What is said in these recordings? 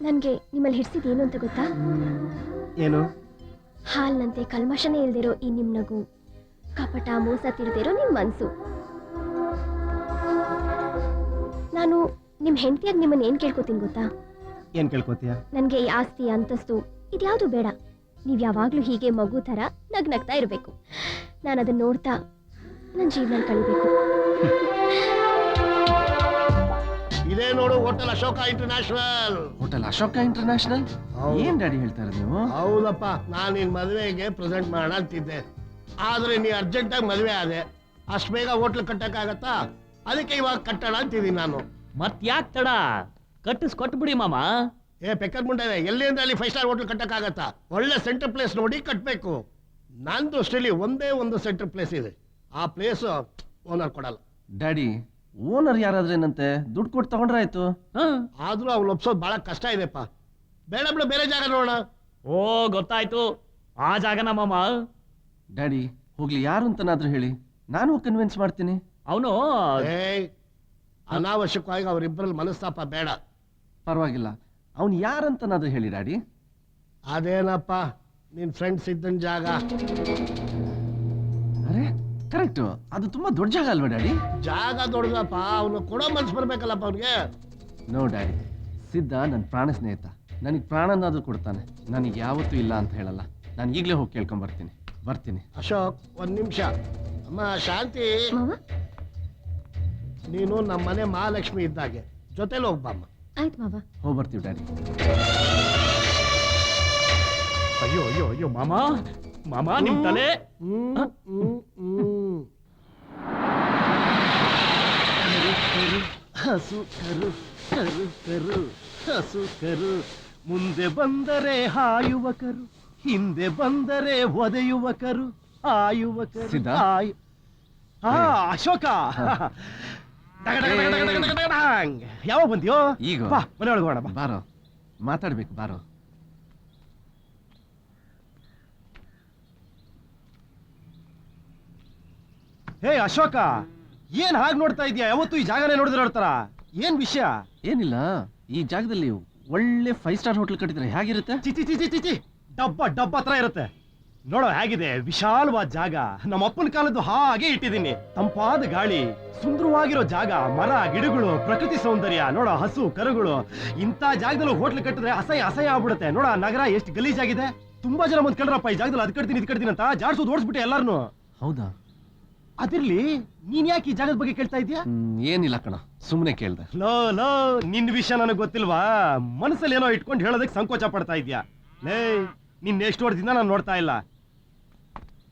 ನನಗೆ ನಿಮ್ಮಲ್ಲಿ ಹಿಡಿಸಿದೇನು ಅಂತ ಗೊತ್ತಾ? ಏನು? ಹಾಲ್ನಂತೆ ಕಲ್ಮಶನೇ ಇಲ್ದಿರೋ ಈ ನಿಮ್ಮ ನಗು, ಕಪಟ ಮೋಸ ತಿಳಿದಿರೋ ನಿಮ್ಮ ಮನಸ್ಸು. ನಾನು ನಿಮ್ಮ ಹೆಂಡತಿಯಾಗಿ ನಿಮ್ಮನ್ನ ಏನು ಕೇಳ್ಕೊತೀನಿ ಗೊತ್ತಾ? ಏನು ಕೇಳ್ಕೊತೀಯ? ನನಗೆ ಈ ಆಸ್ತಿ ಅಂತಸ್ತು ಇದ್ಯಾವುದು ಬೇಡ. ನೀವು ಯಾವಾಗಲೂ ಹೀಗೆ ಮಗು ಥರ ನಗ್ನಗ್ತಾ ಇರಬೇಕು. ನಾನು ಅದನ್ನ ನೋಡ್ತಾ ನನ್ನ ಜೀವನ ಕಳಿಬೇಕು. ಇದೇ ನೋಡು hotel Ashoka international. Hotel Ashoka international? ಏನ್ ಡ್ಯಾಡಿ ಹೇಳ್ತಾರೆ ನೀವು? ಹೌದಪ್ಪ, ನಾನು ನಿನ್ ಮದುವೆಗೆ ಪ್ರೆಸೆಂಟ್ ಮಾಡೋಣ ಅಂತಿದ್ದೆ. ಆದ್ರೆ ನೀ ಅರ್ಜೆಂಟಾಗಿ ಮದುವೆ ಆದೆ, ಅಷ್ಟು ಬೇಗ ಹೋಟ್ಲ್ ಕಟ್ಟಕ್ಕಾಗತ್ತಾ? ಅದಕ್ಕೆ ಇವಾಗ ಕಟ್ಟೋಣ ಅಂತಿದ್ದೀನಿ ನಾನು. ಮತ್ ಯಾಕೆ ತಡ? ಕಟ್ಟಿಸ್ಕೊಟ್ಬಿಡಿ ಮಾಮ. ಪೆಕ್ಕರ್ ಮುಂಡೆ, ಎಲ್ಲಿಂದ ಅಲ್ಲಿ 5 ಸ್ಟಾರ್ ಹೋಟ್ಲ್ ಕಟ್ಟಕ್ಕಾಗತ್ತಾ? ಒಳ್ಳೆ ಸೆಂಟರ್ ಪ್ಲೇಸ್ ನೋಡಿ ಕಟ್ಟಬೇಕು. ನಂದು ಅಷ್ಟರಲ್ಲಿ ಒಂದೇ ಒಂದು ಸೆಂಟರ್ ಪ್ಲೇಸ್ ಇದೆ, ಆ ಪ್ಲೇಸ್ ಓನರ್ ಕೊಡಲ್ಲ. ಡ್ಯಾಡಿ, ಓನರ್ ಯಾರಾದ್ರೇನಂತೆ, ದುಡ್ಡು ಕೊಟ್ಟು ತಗೊಂಡ್ರಾಯ್ತು. ಆದ್ರೂ ಅವ್ನು ಒಪ್ಸೋದು ಬಹಳ ಕಷ್ಟ ಇದೆಪ್ಪ. ಬೇಡ ಬಿಡು, ಬೇರೆ ಜಾಗ ನೋಡೋಣ. ಓ ಗೊತ್ತಾಯ್ತು, ಆ ಜಾಗನ ಮಾಮ. ಡ್ಯಾಡಿ, ಹೋಗ್ಲಿ, ಯಾರು ಅಂತನಾದ್ರೂ ಹೇಳಿ, ನಾನು ಕನ್ವಿನ್ಸ್ ಮಾಡ್ತೀನಿ. ಅವನು ಅನಾವಶ್ಯಕವಾಗಿ ಅವರಿಬ್ಬರಲ್ಲಿ ಮನಸ್ತಾಪ ಬೇಡ. ಪರವಾಗಿಲ್ಲ, ಅವನು ಯಾರಂತನಾದ್ರೂ ಹೇಳಿ ಡ್ಯಾಡಿ. ಅದೇನಪ್ಪ, ನಿನ್ ಫ್ರೆಂಡ್ಸ್ ಇದ್ದನ್ ಜಾಗ. ಅರೆ ಕರೆಕ್ಟ್, ಅದು ತುಂಬಾ ದೊಡ್ಡ ಜಾಗ ಅಲ್ವಾ ಡ್ಯಾಡಿ? ಜಾಗ ದೊಡ್ಡದಪ್ಪ, ಅವನು ಕೊಡೋ ಮನ್ಸು ಬರ್ಬೇಕಲ್ಲಪ್ಪ ಅವ್ನಿಗೆ. ನೋ ಡ್ಯಾಡಿ, ಸಿದ್ಧ ನನ್ನ ಪ್ರಾಣ ಸ್ನೇಹಿತ, ನನಗೆ ಪ್ರಾಣನಾದ್ರೂ ಕೊಡ್ತಾನೆ, ನನಗೆ ಯಾವತ್ತೂ ಇಲ್ಲ ಅಂತ ಹೇಳಲ್ಲ. ನಾನು ಈಗಲೇ ಹೋಗಿ ಬರ್ತೀನಿ. ಅಶೋಕ್, 1 ನಿಮಿಷ. ಅಮ್ಮ ಶಾಂತಿ, ನೀನು ನಮ್ಮ ಮನೆ ಮಹಾಲಕ್ಷ್ಮಿ ಇದ್ದಾಗೆ, ಜೊತೆಲಿ ಹೋಗ್ಬಮ್ಮ. ಆಯ್ತು ಮಾವ. ಹೋಗಿ ಬರ್ತೀವಿ ಡ್ಯಾಡಿ. ಅಯ್ಯೋ ಅಯ್ಯೋ ಅಯ್ಯೋ ಮಾಮ, ಮಾಮ ನಿಮ್ ತಲೆ. ಹಸು ಕರು ಕರು ಕರು ಹಸು ಕರು, ಮುಂದೆ ಬಂದರೆ ಹಾಯುವ ಕರು, ಹಿಂದೆ ಬಂದರೆ ಒದೆಯುವ ಕರು, ಆಯುವ ಕರು. ಅಶೋಕ, ಯಾವಾಗ ಬಂದ್ಯೋ? ಈಗ ಮನೆ ಒಳಗೆ ಹೋಗೋಣ. ಬಾರೋ, ಮಾತಾಡ್ಬೇಕು ಬಾರೋ. ಹೇ ಅಶೋಕ, ಏನ್ ಹಾಗೆ ನೋಡ್ತಾ ಇದೀಯಾ? ಯಾವತ್ತು ಈ ಜಾಗನೇ ನೋಡಿದ್ರೆ ನೋಡ್ತಾರ? ಏನ್ ವಿಷಯ? ಏನಿಲ್ಲ, ಈ ಜಾಗದಲ್ಲಿ ಒಳ್ಳೆ 5 ಸ್ಟಾರ್ ಹೋಟೆಲ್ ಕಟ್ಟಿದ್ರೆ ಹೇಗಿರುತ್ತೆ? ಚಿಚಿ ಚಿಚಿ ಚಿಚಿ, ಡಬ್ಬ ಹತ್ರ ಇರುತ್ತೆ. ನೋಡೋ ಹೇಗಿದೆ, ವಿಶಾಲವಾದ ಜಾಗ. ನಮ್ಮ ಅಪ್ಪನ ಕಾಲದ್ದು ಹಾಗೆ ಇಟ್ಟಿದ್ದೀನಿ. ತಂಪಾದ ಗಾಳಿ, ಸುಂದರವಾಗಿರೋ ಜಾಗ, ಮರ ಗಿಡಗಳು, ಪ್ರಕೃತಿ ಸೌಂದರ್ಯ. ನೋಡೋ ಹಸು ಕರುಗಳು. ಇಂಥ ಜಾಗದಲ್ಲಿ ಹೋಟ್ಲ್ ಕಟ್ಟಿದ್ರೆ ಅಸಹ್ಯ ಆಗ್ಬಿಡುತ್ತೆ. ನೋಡ ನಗರ ಎಷ್ಟು ಗಲೀಜಾಗಿದೆ. ತುಂಬಾ ಜನ ಮುಂದ್ ಕೇಳ್ರಪ್ಪ, ಈ ಜಾಗದಲ್ಲಿ ಅದ್ ಕಟ್ತೀನಿ ಇದ್ ಕಟ್ತೀನಿ ಅಂತ ಜಾಡ್ಸೋದು ಓಡಿಸ್ಬಿಟ್ಟೆ ಎಲ್ಲಾರನು. ಹೌದಾ? ಅದಿರ್ಲಿ, ನೀನ್ ಯಾಕೆ ಈ ಜಾಗದ ಬಗ್ಗೆ ಕೇಳ್ತಾ ಇದೀಯಾ? ಏನಿಲ್ಲ ಕಣ, ಸುಮ್ನೆ ಕೇಳ್ದೆ. ಲೋ, ನಿನ್ ವಿಷಯ ನನಗೆ ಗೊತ್ತಿಲ್ವಾ? ಮನಸ್ಸಲ್ಲಿ ಏನೋ ಇಟ್ಕೊಂಡು ಹೇಳೋದಕ್ಕೆ ಸಂಕೋಚ ಪಡ್ತಾ ಇದ್ಯಾ? ಲೇ, ನಿನ್ ಎಷ್ಟು ವರ್ಷದಿಂದ ನಾನು ನೋಡ್ತಾ ಇಲ್ಲ.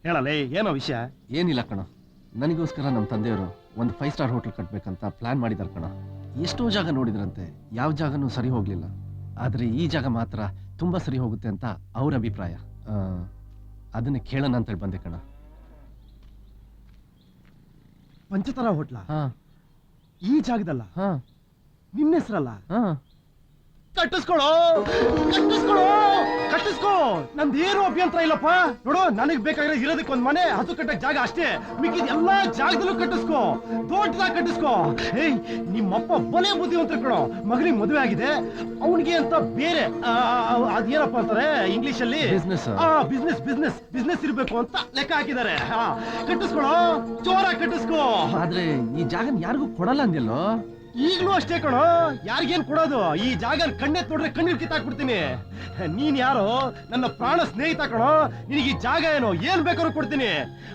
ಹೇಳಲೇ, ಏನೋ ವಿಷಯ? ಏನಿಲ್ಲ ಕಣ, ನನಗೋಸ್ಕರ ನಮ್ಮ ತಂದೆಯವರು ಒಂದು 5 ಸ್ಟಾರ್ ಹೋಟೆಲ್ ಕಟ್ಬೇಕಂತ ಪ್ಲಾನ್ ಮಾಡಿದಾರೆ ಕಣ. ಎಷ್ಟೋ ಜಾಗ ನೋಡಿದ್ರಂತೆ, ಯಾವ ಜಾಗನೂ ಸರಿ ಹೋಗ್ಲಿಲ್ಲ. ಆದ್ರೆ ಈ ಜಾಗ ಮಾತ್ರ ತುಂಬಾ ಸರಿ ಹೋಗುತ್ತೆ ಅಂತ ಅವ್ರ ಅಭಿಪ್ರಾಯ. ಅದನ್ನ ಕೇಳೋಣ ಅಂತೇಳಿ ಬಂದೆ ಕಣ. ಪಂಚತಾರಾ ಹೋಟ್ಲ? ಈ ಜಾಗದಲ್ಲ, ನಿನ್ನ ಹೆಸರಲ್ಲ? ಕಟ್ಟಿಸ್ಕೋ, ನಂದೇನು ಅಭ್ಯಂತರ ಇಲ್ಲಪ್ಪ. ನೋಡು, ನನಗ್ ಬೇಕಾಗಿರೋ ಇರೋದಕ್ಕೆ ಒಂದ್ ಮನೆ, ಹಸು ಕಟ್ಟಕ್ ಜಾಗ ಅಷ್ಟೇ. ಮಿಕ್ಕಿದ ಎಲ್ಲಾ ಜಾಗದಲ್ಲೂ ಕಟ್ಟಿಸ್ಕೋ, ದೊಡ್ಡದಾಗಿ ಕಟ್ಟಿಸ್ಕೋ. ಏಯ್, ನಿಮ್ಮಪ್ಪ ಬಲೆ ಬುದ್ಧಿವಂತರ ಕಣೋ. ಮಗನಿಗೆ ಮದುವೆ ಆಗಿದೆ, ಅವನಿಗೆ ಅಂತ ಬೇರೆ ಅದೇನಪ್ಪ ಅಂತಾರೆ ಇಂಗ್ಲಿಷ್ ಅಲ್ಲಿ, ಬಿಸ್ನೆಸ್ ಇರ್ಬೇಕು ಅಂತ ಲೆಕ್ಕ ಹಾಕಿದ್ದಾರೆ. ಕಟ್ಟಿಸ್ಕೊಳೋ, ಜೋರಾಗಿ ಕಟ್ಟಿಸ್ಕೋ. ಆದ್ರೆ ಈ ಜಾಗ ಯಾರಿಗೂ ಕೊಡಲ್ಲ ಅಂದ್ಯಲ್ಲೋ? ಈಗಲೂ ಅಷ್ಟೇ ಕಣೋ, ಯಾರಿಗೇನ್ ಕೊಡೋದು? ಈ ಜಾಗ ಕಣ್ಣೆತ್ ನೋಡ್ರೆ ಕಣ್ಣೀರ್ ಕಿತ್ತಾಕ್ಬಿಡ್ತೀನಿ. ನೀನ್ ಯಾರೋ ನನ್ನ ಪ್ರಾಣ ಸ್ನೇಹಿತ ಕಣೋ, ನಿನಗೆ ಈ ಜಾಗ ಏನೋ ಏನ್ ಬೇಕಾದ್ರೂ ಕೊಡ್ತೀನಿ.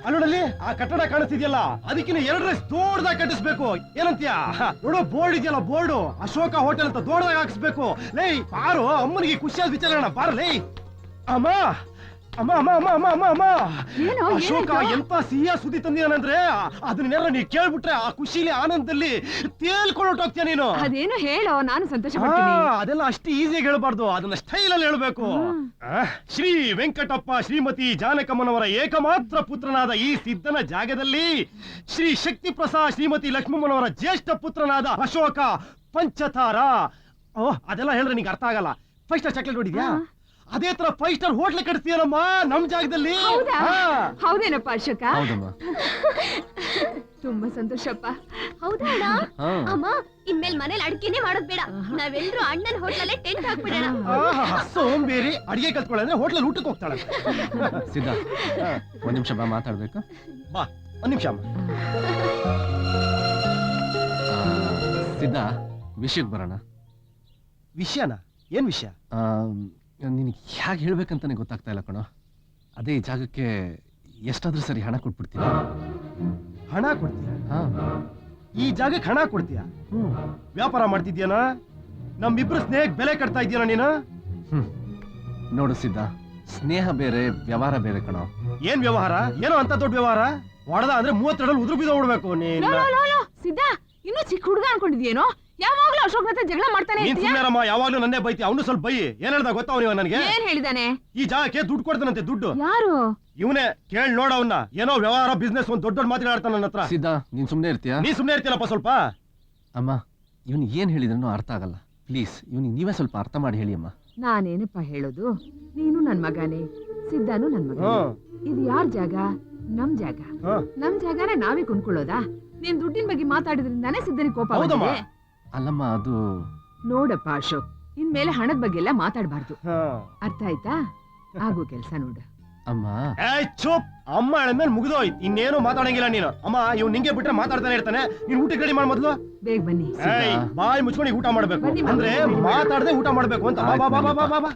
ಅಲ್ಲೋಡಲ್ಲಿ ಆ ಕಟ್ಟಡ ಕಾಣಿಸ್ತಿದ್ಯಲ್ಲ, ಅದಕ್ಕಿನ್ನ 2 ರೈಸ್ ದೊಡ್ಡದಾಗಿ ಕಟ್ಟಿಸ್ಬೇಕು. ಏನಂತೀಯ? ನೋಡೋ ಬೋರ್ಡ್ ಇದೆಯಲ್ಲ, ಬೋರ್ಡು ಅಶೋಕ ಹೋಟೆಲ್ ಅಂತ ದೊಡ್ಡದಾಗಿ ಹಾಕಿಸ್ಬೇಕು. ಲೇ ಬಾರೋ, ಅಮ್ಮನಿಗೆ ಖುಷಿಯಾದ ವಿಚಾರ ಬಾರ. ಲೇ ಅಮ್ಮ, ಅಶೋಕ ಎಂತ ಸಿಹಿಯ ಸುದ್ದಿ ತಂದಿದ್ದಾನಂದ್ರೆ ಅದನ್ನೆಲ್ಲ ನೀ ಕೇಳ್ಬಿಟ್ರೆ ಆ ಖುಷಿಲಿ ಆನಂದದಲ್ಲಿ ತೇಲ್ಕೊಂಡೋಗ್ತೀಯ ನೀನು. ಅದೇನು ಹೇಳೋ, ನಾನು ಸಂತೋಷ ಪಡ್ತೀನಿ. ಅದೆಲ್ಲ ಅಷ್ಟು ಈಸಿಯಾಗಿ ಹೇಳ್ಬಾರ್ದು, ಅದನ್ನ ಸ್ಟೈಲ್ ಅಲ್ಲಿ ಹೇಳ್ಬೇಕು. ಶ್ರೀ ವೆಂಕಟಪ್ಪ ಶ್ರೀಮತಿ ಜಾನಕಮ್ಮನವರ ಏಕಮಾತ್ರ ಪುತ್ರನಾದ ಈ ಸಿದ್ಧನ ಜಾಗದಲ್ಲಿ ಶ್ರೀ ಶಕ್ತಿ ಪ್ರಸಾದ್ ಶ್ರೀಮತಿ ಲಕ್ಷ್ಮಮ್ಮನವರ ಜ್ಯೇಷ್ಠ ಪುತ್ರನಾದ ಅಶೋಕ ಪಂಚತಾರ. ಅದೆಲ್ಲ ಹೇಳಿದ್ರೆ ನಿಂಗೆ ಅರ್ಥ ಆಗಲ್ಲ. 5 ಸ್ಟಾರ್ ಚಾಕ್ಲೇಟ್ ನೋಡಿದ್ಯಾ? ಅದೇ ತರ 5 ಸ್ಟಾರ್ ಹೋಟ್ಲ್ ಕಟ್ತೀಯನಮ್ಮ ನಮ್ ಜಾಗದಲ್ಲಿ. ಹೌದೇನಪ್ಪ ಅಶೋಕ? ತುಂಬಾ ಸಂತೋಷಪ್ಪ. ಹೌದಾ ಅಣ್ಣ? ಹಾ. ಅಮ್ಮ ಇನ್ಮೇಲ್ ಮನೇಲಿ ಅಡ್ಗೆನೆ ಮಾಡೋದ್ ಬೇಡ, ನಾವೆಲ್ಲರೂ ಅಣ್ಣನ ಹೋಟ್ಲಲ್ಲೇ ಟೆಂಟ್ ಹಾಕ್ಬಿಡೋಣ. ಸೋಂಬೇರಿ ಅಡಿಗೆ ಕಲ್ತ್ಕೊಳ್ಳಂದ್ರೆ ಹೋಟ್ಲಲ್ಲಿ ಊಟಕ್ಕೆ ಹೋಗ್ತಾಳೆ. ಸಿದ್ಧ ಒಂದ್ ನಿಮಿಷ ಬಾ ಮಾತಾಡ್ಬೇಕು. ಬಾ ಒಂದ್ ನಿಮಿಷ ಅಮ್ಮ. ಸಿದ್ಧ ವಿಷಯಕ್ಕೆ ಬರೋಣ. ವಿಷಯನ? ಏನ್ ವಿಷಯ? ನಿನಗೆ ಹೇಗೆ ಹೇಳ್ಬೇಕಂತಾನೆ ಗೊತ್ತಾಗ್ತಾ ಇಲ್ಲ ಕಣೋ. ಅದೇ ಈ ಜಾಗಕ್ಕೆ ಎಷ್ಟಾದ್ರೂ ಸರಿ ಹಣ ಕೊಟ್ಬಿಡ್ತೀನಿ. ಹಣ ಕೊಡ್ತೀಯ? ಹಾ. ಈ ಜಾಗಕ್ಕೆ ಹಣ ಕೊಡ್ತೀಯ? ವ್ಯಾಪಾರ ಮಾಡ್ತಿದ್ಯಾನ? ನಮ್ಮಿಬ್ರು ಸ್ನೇಹಕ್ಕೆ ಬೆಲೆ ಕಟ್ತಾ ಇದೀಯನ ನೀನು? ನೋಡು ಸಿದ್ಧ, ಸ್ನೇಹ ಬೇರೆ ವ್ಯವಹಾರ ಬೇರೆ ಕಣೋ. ಏನ್ ವ್ಯವಹಾರ? ಏನೋ ಅಂತ ದೊಡ್ಡ ವ್ಯವಹಾರ ಹೊಡೆದ ಅಂದ್ರೆ 32 ಉದುರು ಬಿದ್ದು ಬಿಡ್ಬೇಕು ನೀನ್. ಸಿದ್ಧ, ಇನ್ನೂ ಚಿಕ್ಕ ಹುಡುಗ ಅನ್ಕೊಂಡಿದ್ಯೇನೋ? ಯಾವಾಗ್ಲೂ ಅಶೋಕ್ ಜೊತೆ ಜಗಳ ಮಾಡ್ತಾನೆ ನೀನ್ ಇರ್ತೀಯ? ಸುಮ್ಮನೆ ಯಾವಾಗ್ಲೂ ನನ್ನೇ ಬೈತಿ. ಅವನು ಸ್ವಲ್ಪ ಬೈ. ಏನ್ ಹೇಳ್ದ ಗೊತ್ತಾವ ನೀವು ನನಗೆ? ಏನ್ ಹೇಳಿದಾನೆ? ಈ ಜಾಗಕ್ಕೆ ದುಡ್ಡು ಕೊಡ್ತಾನಂತೆ. ದುಡ್ಡು? ಯಾರು? ಇವನೇ. ಕೇಳ್ ನೋಡ ಅವನ್ನ. ಏನೋ ವ್ಯವಹಾರ ಬಿಸ್ನೆಸ್ ಒಂದ್ ದೊಡ್ಡ ಮಾತಾಡ್ತಾನ ನನ್ನ ಹತ್ರ. ಸಿದ್ಧ ನೀನ್ ಸುಮ್ನೆ ಇರ್ತೀಯಾ? ನೀ ಸುಮ್ನೆ ಇರ್ತೀನಪ್ಪ ಸ್ವಲ್ಪ. ಅಮ್ಮ ಇವನ್ ಏನ್ ಹೇಳಿದ್ರೂ ಅರ್ಥ ಆಗಲ್ಲ. ಪ್ಲೀಸ್ ಇವನಿಗೆ ನೀವೇ ಸ್ವಲ್ಪ ಅರ್ಥ ಮಾಡಿ ಹೇಳಿ ಅಮ್ಮ. ನಾನೇನಪ್ಪ ಹೇಳೋದು? ನೀನು ನನ್ ಮಗನೇ, ಸಿದ್ಧಾನು ನನ್ ಮಗನೇ. ಇದು ಯಾರ್ ಜಾಗ? ನಮ್ ಜಾಗ. ನಮ್ ಜಾಗನ ನಾವೇ ಕೊಂಡ್ಕೊಳ್ಳೋದಾ? ನೀನ್ ದುಡ್ಡಿನ ಬಗ್ಗೆ ಮಾತಾಡಿದ್ರಿಂದಾನೇ ಸಿದ್ಧನಿಗೆ ಕೋಪ ಬಂದಿದೆ. ಅಲ್ಲಮ್ಮ ಅದು ನೋಡಪ್ಪ ಅಶೋಕ್, ಇನ್ಮೇಲೆ ಹಣದ ಬಗ್ಗೆ ಎಲ್ಲ ಮಾತಾಡ್ಬಾರ್ದು, ಅರ್ಥ ಆಯ್ತಾ? ಆಗೋ ಕೆಲ್ಸ ನೋಡು. ಅಮ್ಮ. ಚುಪ್. ಅಮ್ಮ ಹೇಳಿದ್ಮೇಲೆ ಮುಗಿದೋಯ್ತು, ಇನ್ನೇನು ಮಾತಾಡಂಗಿಲ್ಲ ನೀನು. ಅಮ್ಮ ಇವ್ ನಿಂಗೆ ಬಿಟ್ರೆ ಮಾತಾಡ್ತಾನೆ ಇರ್ತಾನೆ. ನೀನ್ ಊಟ ರೆಡಿ ಮಾಡಿ ಮೊದ್ಲು. ಬೇಗ ಬನ್ನಿ. ಬಾಯಿ ಮುಚ್ಕೊಂಡು ಊಟ ಮಾಡ್ಬೇಕು ಬನ್ನಿ, ಅಂದ್ರೆ ಮಾತಾಡದೆ ಊಟ ಮಾಡ್ಬೇಕು ಅಂತ. ಬಾ ಬಾ ಬಾ ಬಾ ಬಾ ಬಾ.